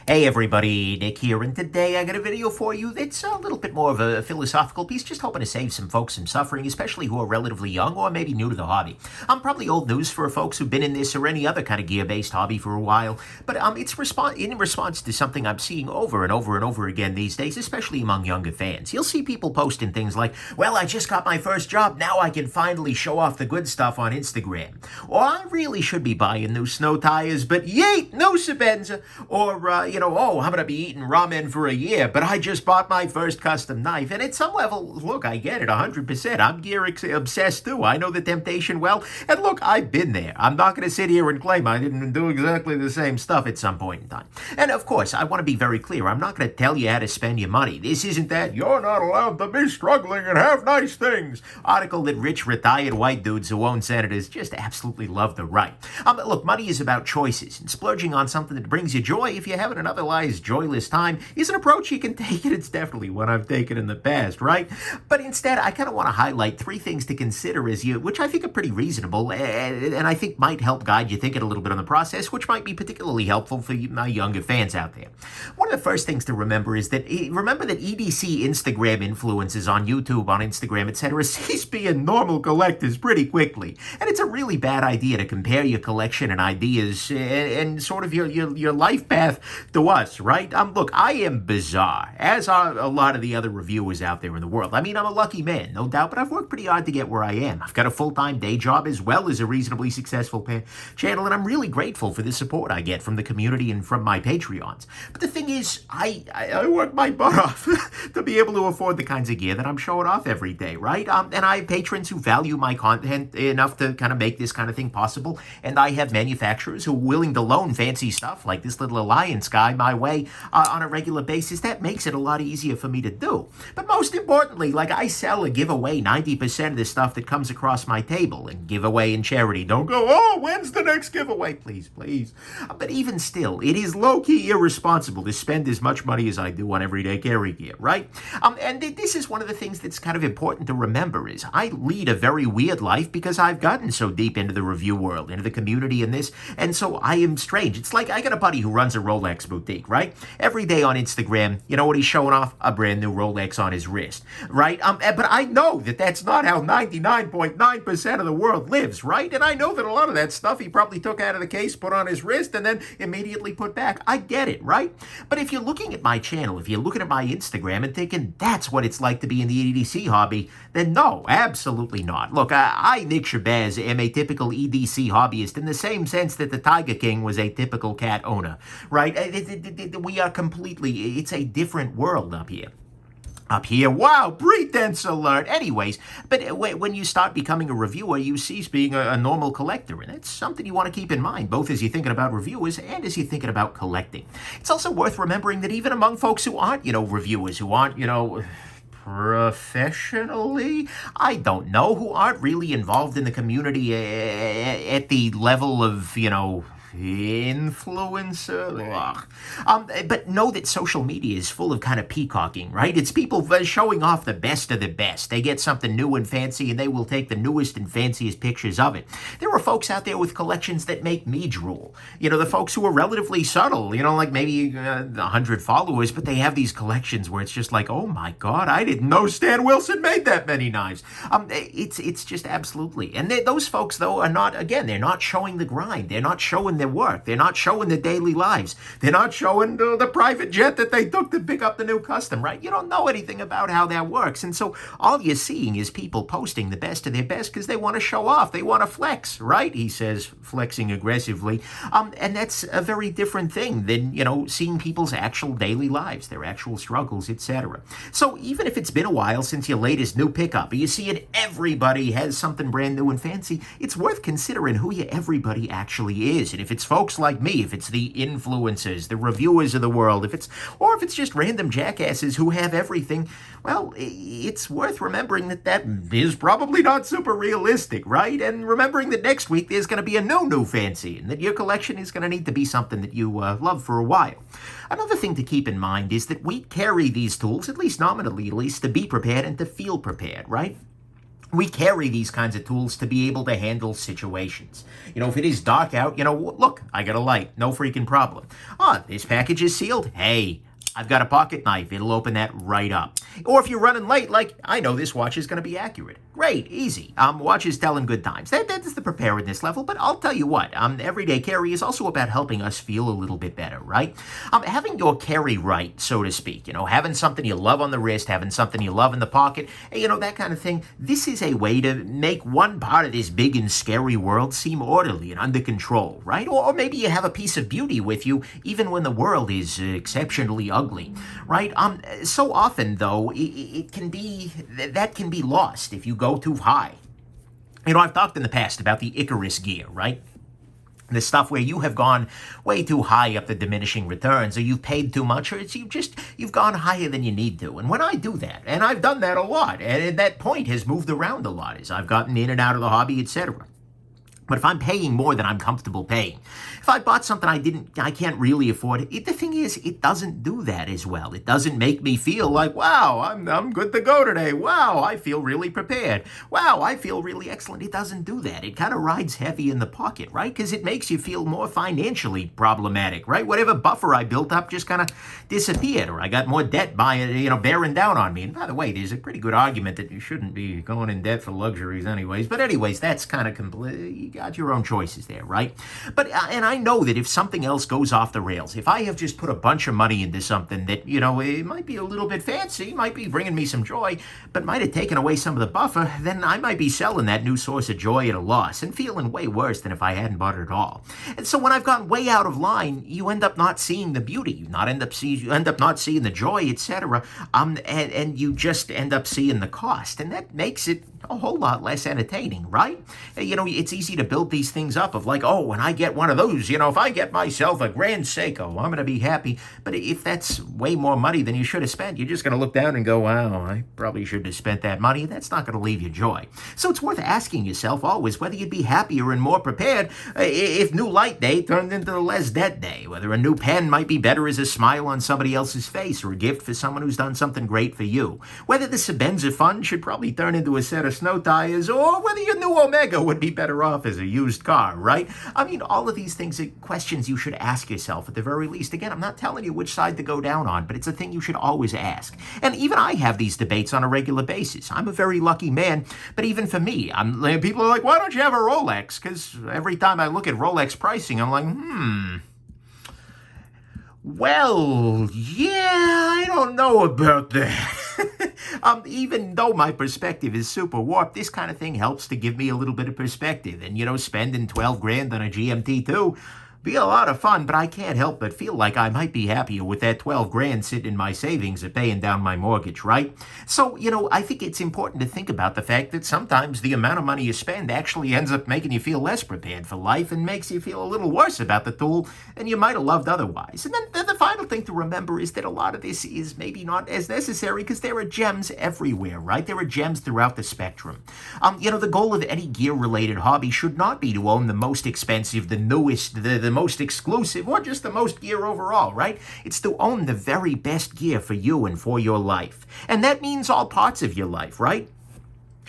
Hey everybody, Nick here, and today I got a video for you that's a little bit more of a philosophical piece, just hoping to save some folks some suffering, especially who are relatively young or maybe new to the hobby. Probably old news for folks who've been in this or any other kind of gear-based hobby for a while, but it's in response to something I'm seeing over and over and over again these days, especially among younger fans. You'll see people posting things like, well, I just got my first job, now I can finally show off the good stuff on Instagram. Or I really should be buying new snow tires, but yeet, no Shabazz. Or, oh, I'm going to be eating ramen for a year, but I just bought my first custom knife. And at some level, look, I get it, 100%. I'm gear obsessed too. I know the temptation well. And look, I've been there. I'm not going to sit here and claim I didn't do exactly the same stuff at some point in time. And of course, I want to be very clear. I'm not going to tell you how to spend your money. This isn't that you're not allowed to be struggling and have nice things article that rich, retired white dudes who own senators just absolutely love to write. Look, money is about choices, and splurging on something that brings you joy if you're having an otherwise joyless time is an approach you can take, and it's definitely one I've taken in the past, right? But instead, I kind of want to highlight three things to consider which I think are pretty reasonable, and I think might help guide you thinking a little bit on the process, which might be particularly helpful for my younger fans out there. One of the first things to remember is that, EDC Instagram influencers on YouTube, on Instagram, etc. cease being normal collectors pretty quickly, and it's a really bad idea to compare your collection and ideas and sort of your life path to us, right? Look, I am bizarre, as are a lot of the other reviewers out there in the world. I mean, I'm a lucky man, no doubt, but I've worked pretty hard to get where I am. I've got a full-time day job as well as a reasonably successful channel, and I'm really grateful for the support I get from the community and from my Patreons. But the thing is, I work my butt off to be able to afford the kinds of gear that I'm showing off every day, right? And I have patrons who value my content enough to kind of make this kind of thing possible, and I have manufacturers who are willing to loan fancy stuff like this little Alliance guy my way on a regular basis. That makes it a lot easier for me to do. But most importantly, like, I sell or give away 90% of the stuff that comes across my table, and give away in charity. Don't go, oh, when's the next giveaway? Please, please. But even still, it is low-key irresponsible to spend as much money as I do on everyday carry gear, right? And this is one of the things that's kind of important to remember is I lead a very weird life because I've gotten so deep into the review world, into the community and this, and so I am strange. It's like I got a buddy who runs a Rolex boutique, right? Every day on Instagram, you know what he's showing off? A brand new Rolex on his wrist, right? But I know that that's not how 99.9% of the world lives, right? And I know that a lot of that stuff he probably took out of the case, put on his wrist, and then immediately put back. I get it, right? But if you're looking at my channel, if you're looking at my Instagram and thinking that's what it's like to be in the EDC hobby, then no, absolutely not. Look, I, Nick Shabazz, am a typical EDC hobbyist in the same sense that the Tiger King was a typical cat owner, right? We are completely, it's a different world up here. Wow, pretense alert. Anyways, but when you start becoming a reviewer, you cease being a normal collector, and it's something you want to keep in mind, both as you're thinking about reviewers and as you're thinking about collecting. It's also worth remembering that even among folks who aren't, reviewers, who aren't, professionally, I don't know, who aren't really involved in the community at the level of, influencer. But know that social media is full of kind of peacocking, right? It's people showing off the best of the best. They get something new and fancy, and they will take the newest and fanciest pictures of it. There are folks out there with collections that make me drool. The folks who are relatively subtle, like maybe 100 followers, but they have these collections where it's just like, oh my God, I didn't know Stan Wilson made that many knives. It's just absolutely. And those folks, though, are not, again, they're not showing the grind. They're not showing their work. They're not showing the daily lives. They're not showing the private jet that they took to pick up the new custom, right? You don't know anything about how that works. And so all you're seeing is people posting the best of their best because they want to show off. They want to flex, right? He says, flexing aggressively. And that's a very different thing than, seeing people's actual daily lives, their actual struggles, etc. So even if it's been a while since your latest new pickup, you see it, everybody has something brand new and fancy, it's worth considering who your everybody actually is. And if it's folks like me, if it's the influencers, the reviewers of the world, if it's just random jackasses who have everything, well, it's worth remembering that is probably not super realistic, right? And remembering that next week there's going to be a new fancy, and that your collection is going to need to be something that you love for a while. Another thing to keep in mind is that we carry these tools, at least nominally at least, to be prepared and to feel prepared, right? We carry these kinds of tools to be able to handle situations. If it is dark out, look, I got a light, no freaking problem. Oh, this package is sealed. Hey, I've got a pocket knife. It'll open that right up. Or if you're running late, like, I know this watch is going to be accurate. Great, easy. Watch is telling good times. That's the preparedness level. But I'll tell you what, everyday carry is also about helping us feel a little bit better, right? Having your carry right, so to speak, having something you love on the wrist, having something you love in the pocket, that kind of thing. This is a way to make one part of this big and scary world seem orderly and under control, right? Or maybe you have a piece of beauty with you, even when the world is exceptionally ugly, right? So often, though, it can be lost if you go too high. I've talked in the past about the Icarus gear, right? The stuff where you have gone way too high up the diminishing returns, or you've paid too much, or you've gone higher than you need to. And when I do that, and I've done that a lot, and that point has moved around a lot as I've gotten in and out of the hobby, etc. But if I'm paying more than I'm comfortable paying, if I bought something I can't really afford, the thing is, it doesn't do that as well. It doesn't make me feel like, wow, I'm good to go today. Wow, I feel really prepared. Wow, I feel really excellent. It doesn't do that. It kind of rides heavy in the pocket, right? Because it makes you feel more financially problematic, right? Whatever buffer I built up just kind of disappeared, or I got more debt bearing down on me. And by the way, there's a pretty good argument that you shouldn't be going in debt for luxuries anyways. But anyways, that's kind of complete. Got your own choices there, right? But and I know that if something else goes off the rails, if I have just put a bunch of money into something that, it might be a little bit fancy, might be bringing me some joy, but might have taken away some of the buffer, then I might be selling that new source of joy at a loss and feeling way worse than if I hadn't bought it at all. And so when I've gone way out of line, you end up not seeing the beauty, you end up not seeing the joy, etc. And you just end up seeing the cost, and that makes it a whole lot less entertaining, right? It's easy to build these things up of like, oh, when I get one of those, if I get myself a Grand Seiko, I'm going to be happy. But if that's way more money than you should have spent, you're just going to look down and go, wow, I probably should have spent that money. That's not going to leave you joy. So it's worth asking yourself always whether you'd be happier and more prepared if New Light Day turned into the Less Debt Day, whether a new pen might be better as a smile on somebody else's face or a gift for someone who's done something great for you, whether the Shabazz fund should probably turn into a set of snow tires, or whether your new Omega would be better off as a used car, right? All of these things are questions you should ask yourself at the very least. Again, I'm not telling you which side to go down on, but it's a thing you should always ask. And even I have these debates on a regular basis. I'm a very lucky man, but even for me, people are like, why don't you have a Rolex? Because every time I look at Rolex pricing, I'm like, well, yeah, I don't know about that. Even though my perspective is super warped, this kind of thing helps to give me a little bit of perspective. And, spending 12 grand on a GMT too, be a lot of fun, but I can't help but feel like I might be happier with that 12 grand sitting in my savings or paying down my mortgage, right? So, I think it's important to think about the fact that sometimes the amount of money you spend actually ends up making you feel less prepared for life and makes you feel a little worse about the tool than you might have loved otherwise. And then the final thing to remember is that a lot of this is maybe not as necessary because there are gems everywhere, right? There are gems throughout the spectrum. The goal of any gear-related hobby should not be to own the most expensive, the newest, the most exclusive, or just the most gear overall, right? It's to own the very best gear for you and for your life. And that means all parts of your life, right?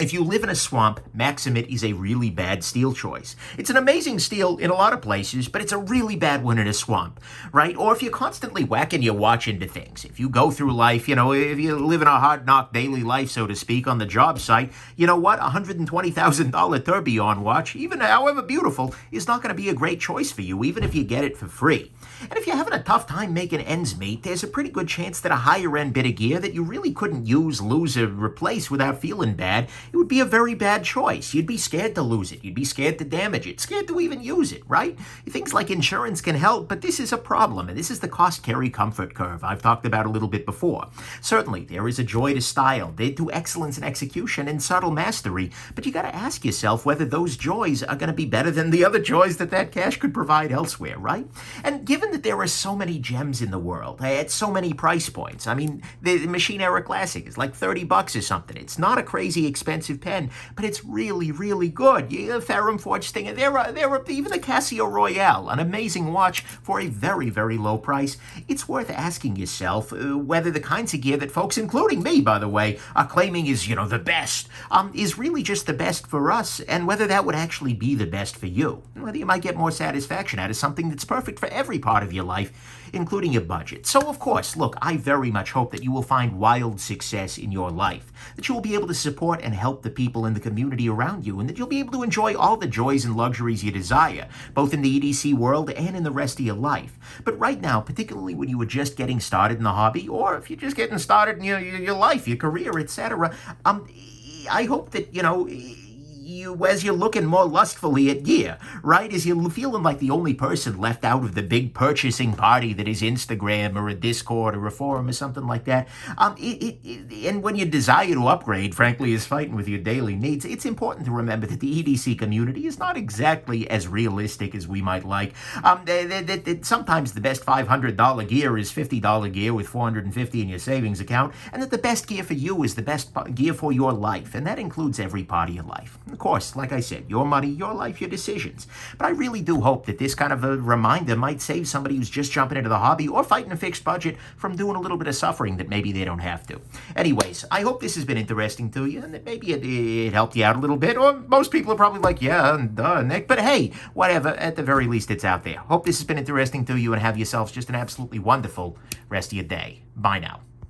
If you live in a swamp, Maximit is a really bad steel choice. It's an amazing steel in a lot of places, but it's a really bad one in a swamp, right? Or if you're constantly whacking your watch into things, if you go through life, if you live in a hard-knock daily life, so to speak, on the job site, you know what? $120,000 tourbillon watch, even however beautiful, is not going to be a great choice for you, even if you get it for free. And if you're having a tough time making ends meet, there's a pretty good chance that a higher-end bit of gear that you really couldn't use, lose, or replace without feeling bad, it would be a very bad choice. You'd be scared to lose it. You'd be scared to damage it, scared to even use it, right? Things like insurance can help, but this is a problem, and this is the cost-carry comfort curve I've talked about a little bit before. Certainly, there is a joy to style, to excellence in execution and subtle mastery, but you got to ask yourself whether those joys are going to be better than the other joys that cash could provide elsewhere, right? And given that there are so many gems in the world at so many price points, the Machine Era Classic is like $30 or something. It's not a crazy expensive expensive pen, but it's really, really good. Yeah, Ferrum Forge thing, they're even the Casio Royale, an amazing watch for a very, very low price. It's worth asking yourself whether the kinds of gear that folks, including me, by the way, are claiming is, the best, is really just the best for us, and whether that would actually be the best for you. Whether you might get more satisfaction out of something that's perfect for every part of your life, including your budget. So, of course, look, I very much hope that you will find wild success in your life, that you will be able to support and help the people in the community around you, and that you'll be able to enjoy all the joys and luxuries you desire, both in the EDC world and in the rest of your life. But right now, particularly when you are just getting started in the hobby, or if you're just getting started in your life, your career, etc., I hope that, as you're looking more lustfully at gear, right? As you're feeling like the only person left out of the big purchasing party that is Instagram or a Discord or a forum or something like that. And when your desire to upgrade, frankly, is fighting with your daily needs, it's important to remember that the EDC community is not exactly as realistic as we might like. That sometimes the best $500 gear is $50 gear with $450 in your savings account, and that the best gear for you is the best gear for your life, and that includes every part of your life. Of course, like I said, your money, your life, your decisions. But I really do hope that this kind of a reminder might save somebody who's just jumping into the hobby or fighting a fixed budget from doing a little bit of suffering that maybe they don't have to. Anyways, I hope this has been interesting to you and that maybe it helped you out a little bit. Or most people are probably like, yeah, duh, Nick. But hey, whatever. At the very least, it's out there. Hope this has been interesting to you and have yourselves just an absolutely wonderful rest of your day. Bye now.